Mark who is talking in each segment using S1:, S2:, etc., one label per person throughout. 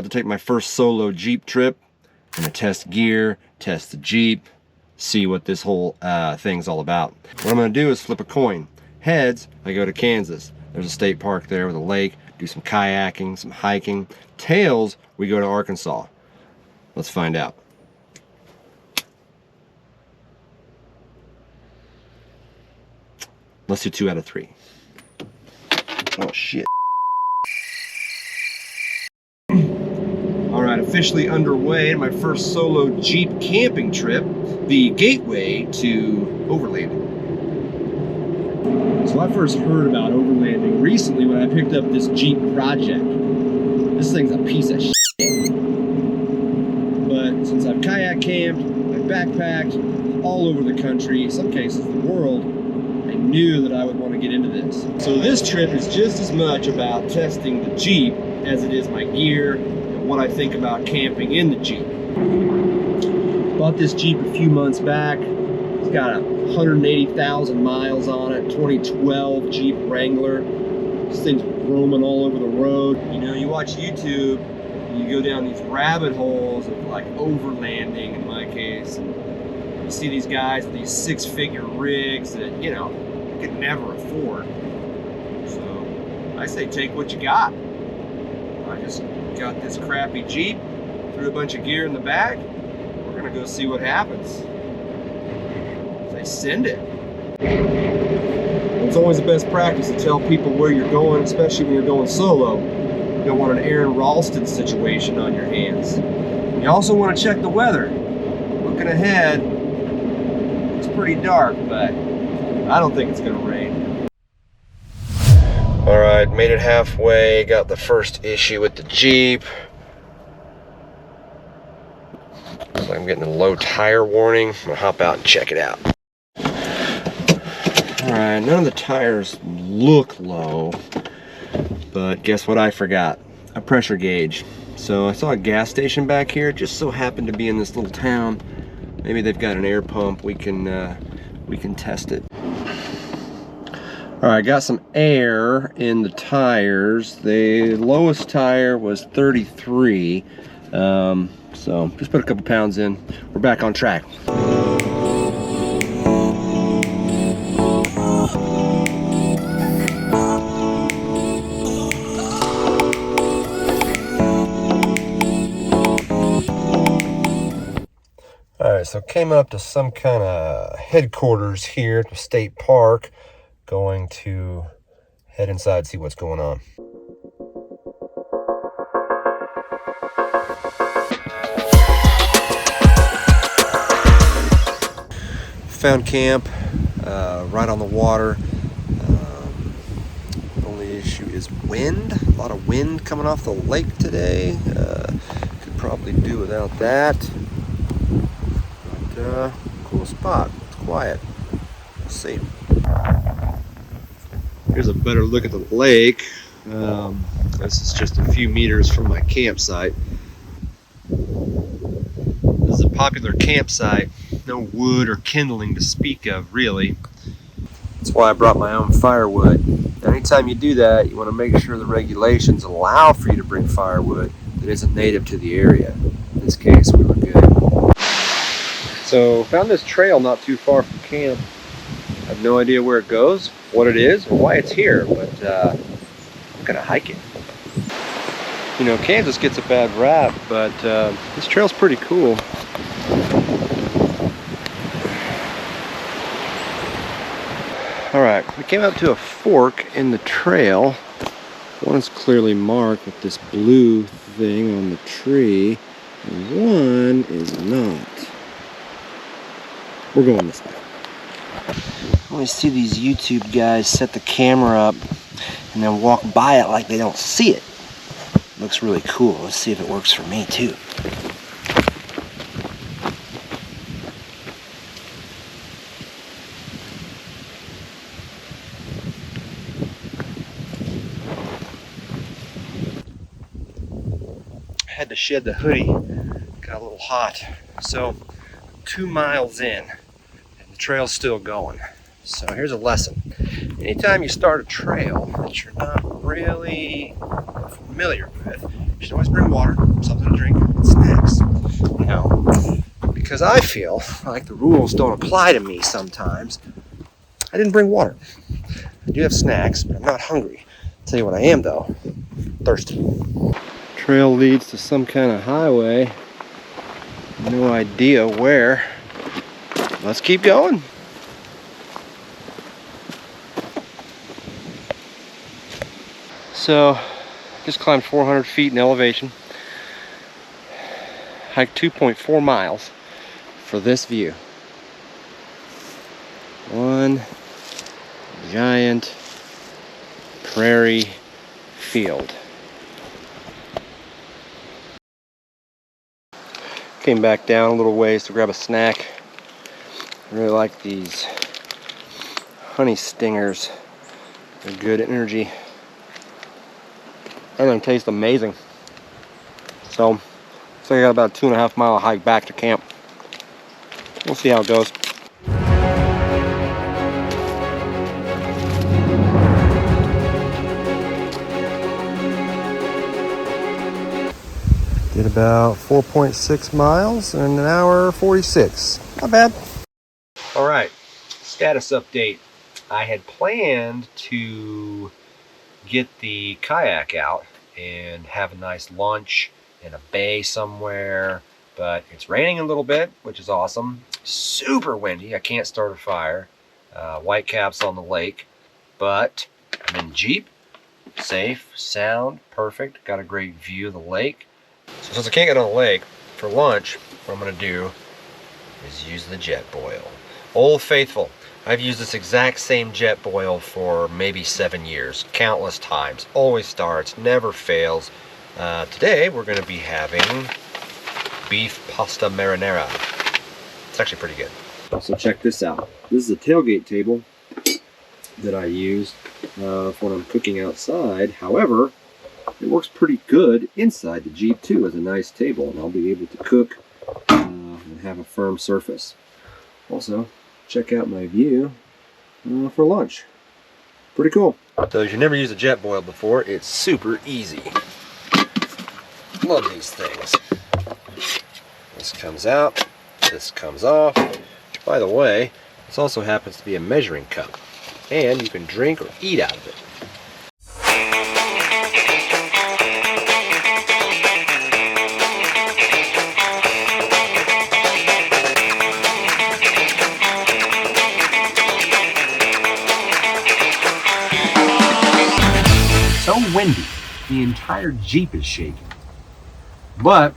S1: about to take my first solo Jeep trip. I'm gonna test gear, test the Jeep, see what this whole thing's all about. What I'm gonna do is flip a coin. Heads, I go to Kansas. There's a state park there with a lake, do some kayaking, some hiking. Tails, we go to Arkansas. Let's find out. Let's do 2 out of 3. Oh shit. Alright, officially underway in my first solo Jeep camping trip, the gateway to Overlanding. So I first heard about Overlanding recently when I picked up this Jeep project. This thing's a piece of shit. But since I've kayak camped, I've backpacked all over the country, in some cases the world, I knew that I would want to get into this. So this trip is just as much about testing the Jeep as it is my gear and what I think about camping in the Jeep. Bought this Jeep a few months back. It's got 180,000 miles on it, 2012 Jeep Wrangler. This thing's roaming all over the road. You know, you watch YouTube, and you go down these rabbit holes of like overlanding in my case, and you see these guys with these 6-figure rigs that, you know, you could never afford. So I say take what you got. I just got this crappy Jeep, threw a bunch of gear in the back. We're gonna go see what happens. They send it. It's always the best practice to tell people where you're going, especially when you're going solo. You don't want an Aaron Ralston situation on your hands. You also want to check the weather. Looking ahead, it's pretty dark, but I don't think it's gonna rain. All right, made it halfway, got the first issue with the Jeep. Looks like I'm getting a low tire warning. I'm gonna hop out and check it out. All right, none of the tires look low, but guess what I forgot? A pressure gauge. So I saw a gas station back here. It just so happened to be in this little town. Maybe they've got an air pump. We can test it. All right, got some air in the tires. The lowest tire was 33. So just put a couple pounds in. We're back on track. Alright, so came up to some kind of headquarters here at the state park. Going to head inside, see what's going on. Found camp right on the water. Only issue is wind. A lot of wind coming off the lake today. Could probably do without that. But cool spot. It's quiet. Let's see. Here's a better look at the lake. This is just a few meters from my campsite. This is a popular campsite. No wood or kindling to speak of, really. That's why I brought my own firewood. Anytime you do that, you want to make sure the regulations allow for you to bring firewood that isn't native to the area. In this case, we were good. So, found this trail not too far from camp. I have no idea where it goes, what it is, or why it's here, but I'm gonna hike it. You know, Kansas gets a bad rap, but this trail's pretty cool. All right, we came up to a fork in the trail. One is clearly marked with this blue thing on the tree, and one is not. We're going this way. I always see these YouTube guys set the camera up and then walk by it like they don't see it. Looks really cool. Let's see if it works for me too. Had to shed the hoodie. Got a little hot. So 2 miles in and the trail's still going. So here's a lesson. Anytime you start a trail that you're not really familiar with, You should always bring water, something to drink, and snacks. You know, because I feel like the rules don't apply to me sometimes. I didn't bring water. I do have snacks, but I'm not hungry. I'll tell you what I am though, thirsty. Trail leads to some kind of highway. No idea where. Let's keep going. So, just climbed 400 feet in elevation. Hiked 2.4 miles for this view. One giant prairie field. Came back down a little ways to grab a snack. I really like these honey stingers. They're good energy. And they taste amazing. So, looks like I got about a 2.5 mile hike back to camp. We'll see how it goes. Did about 4.6 miles in an hour 46. Not bad. All right, status update. I had planned to get the kayak out and have a nice lunch in a bay somewhere, but it's raining a little bit, which is awesome. Super windy. I can't start a fire. Whitecaps on the lake, but I'm in the Jeep. Safe, sound, perfect. Got a great view of the lake. So since I can't get on the lake, for lunch, what I'm going to do is use the JetBoil. Old Faithful. I've used this exact same JetBoil for maybe 7 years, countless times. Always starts, never fails. Today we're going to be having beef pasta marinara. It's actually pretty good. So check this out. This is a tailgate table that I use for when I'm cooking outside. However, it works pretty good inside the Jeep too as a nice table, and I'll be able to cook and have a firm surface. Also, check out my view for lunch. Pretty cool. So if you've never used a JetBoil before, it's super easy. Love these things. This comes out, this comes off. By the way, this also happens to be a measuring cup, and you can drink or eat out of it. So windy, the entire Jeep is shaking. But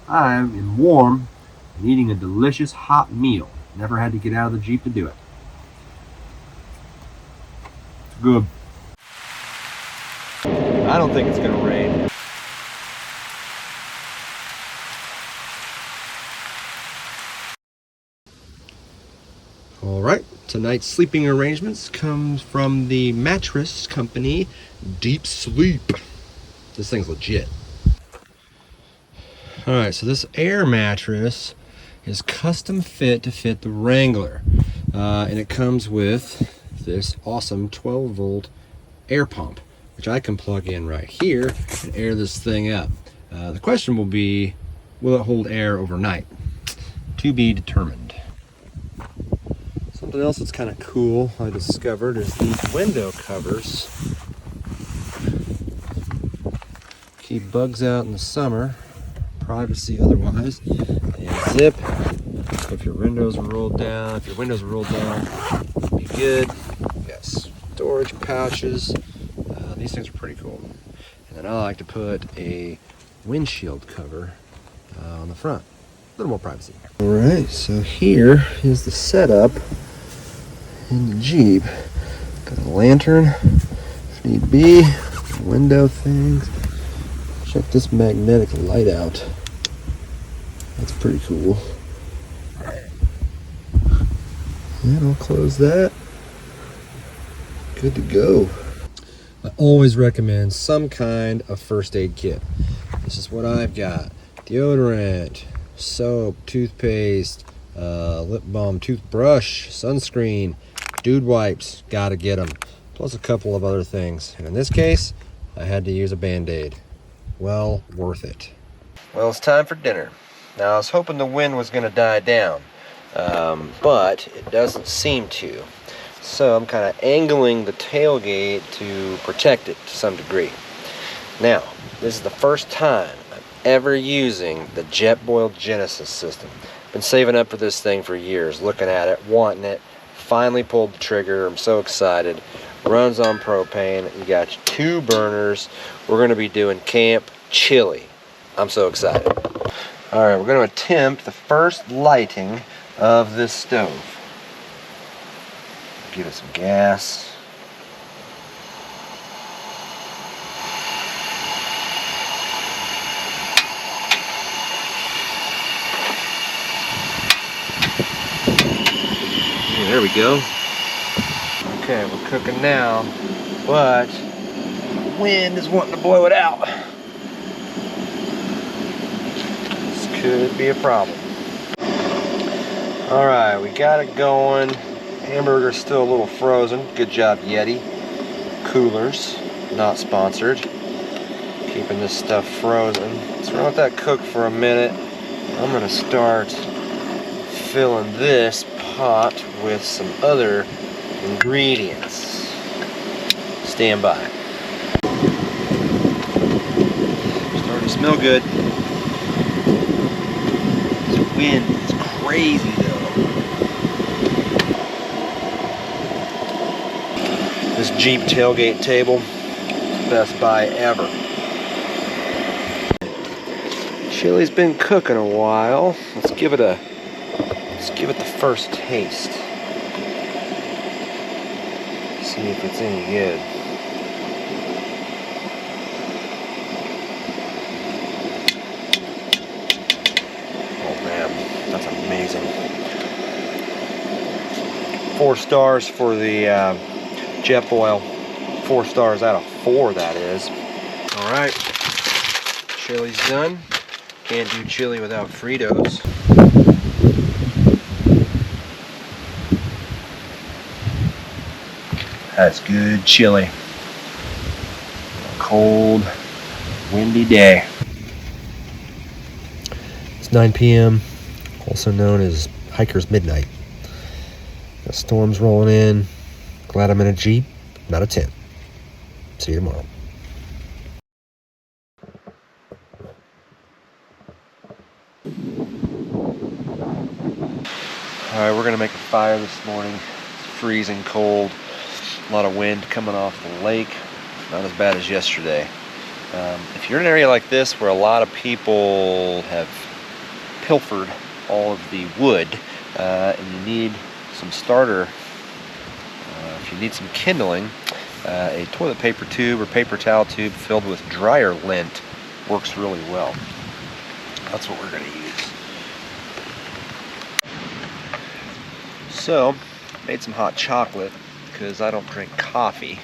S1: I am warm and eating a delicious hot meal. Never had to get out of the Jeep to do it. Good. I don't think it's going to rain. All right, tonight's sleeping arrangements comes from the mattress company DeepSleep. This thing's legit. All right, so this air mattress is custom fit to fit the Wrangler, and it comes with this awesome 12-volt air pump, which I can plug in right here and air this thing up. The question will be, will it hold air overnight? To be determined. Something else that's kind of cool I discovered is these window covers. Keep bugs out in the summer, privacy otherwise. They zip. If your windows are rolled down, be good. You got storage pouches. These things are pretty cool. And then I like to put a windshield cover on the front. A little more privacy. All right, so here is the setup in the Jeep. Got a lantern if need be, window things. Check this magnetic light out. That's pretty cool. And I'll close that. Good to go. I always recommend some kind of first aid kit. This is what I've got. Deodorant, soap, toothpaste, lip balm, toothbrush, sunscreen, dude wipes, gotta get them. Plus a couple of other things. And in this case, I had to use a Band-Aid.
S2: well worth it.
S1: Well, it's time for dinner. Now, I was hoping the wind was going to die down, but it doesn't seem to. So I'm kind of angling the tailgate to protect it to some degree. Now, this is the first time I'm ever using the JetBoil Genesis system. Been saving up for this thing for years, looking at it, wanting it. Finally pulled the trigger. I'm so excited. Runs on propane. You got your 2 burners. We're going to be doing camp chili. I'm so excited. All right, we're going to attempt the first lighting of this stove. Give it some gas. There we go. Okay, we're cooking now, but the wind is wanting to blow it out. This could be a problem. All right, we got it going. Hamburger's still a little frozen. Good job, Yeti. Coolers, not sponsored. Keeping this stuff frozen. Let's run with that cook for a minute. I'm gonna start filling this pot with some other ingredients. Stand by. Starting to smell good. This wind is crazy though. This Jeep tailgate table, best buy ever. Chili's been cooking a while. Let's give it the first taste. See if it's any good. Oh man, that's amazing. 4 stars for the JetBoil. 4 stars out of 4, that is. All right, chili's done. Can't do chili without Fritos. That's good chili. Cold, windy day.
S2: It's 9 p.m., also known as Hiker's Midnight. The storm's rolling in. Glad I'm in a Jeep, not a tent. See you tomorrow.
S1: Alright, we're gonna make a fire this morning. It's freezing cold. A lot of wind coming off the lake. Not as bad as yesterday. If you're in an area like this where a lot of people have pilfered all of the wood and you need some starter, if you need some kindling, a toilet paper tube or paper towel tube filled with dryer lint works really well. That's what we're going to use. So, made some hot chocolate because I don't drink coffee.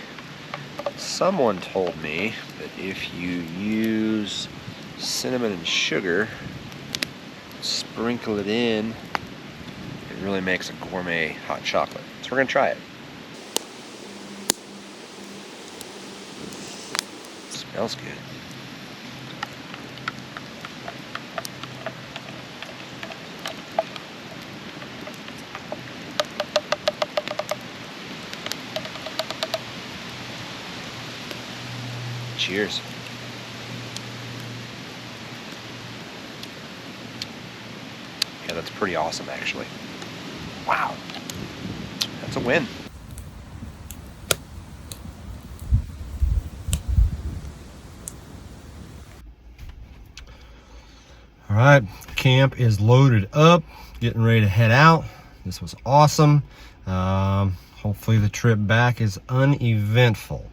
S1: Someone told me that if you use cinnamon and sugar, sprinkle it in, it really makes a gourmet hot chocolate. So we're gonna try it. Smells good. Cheers. Yeah, that's pretty awesome, actually. Wow. That's a win.
S2: All right, camp is loaded up, getting ready to head out. This was awesome. Hopefully the trip back is uneventful.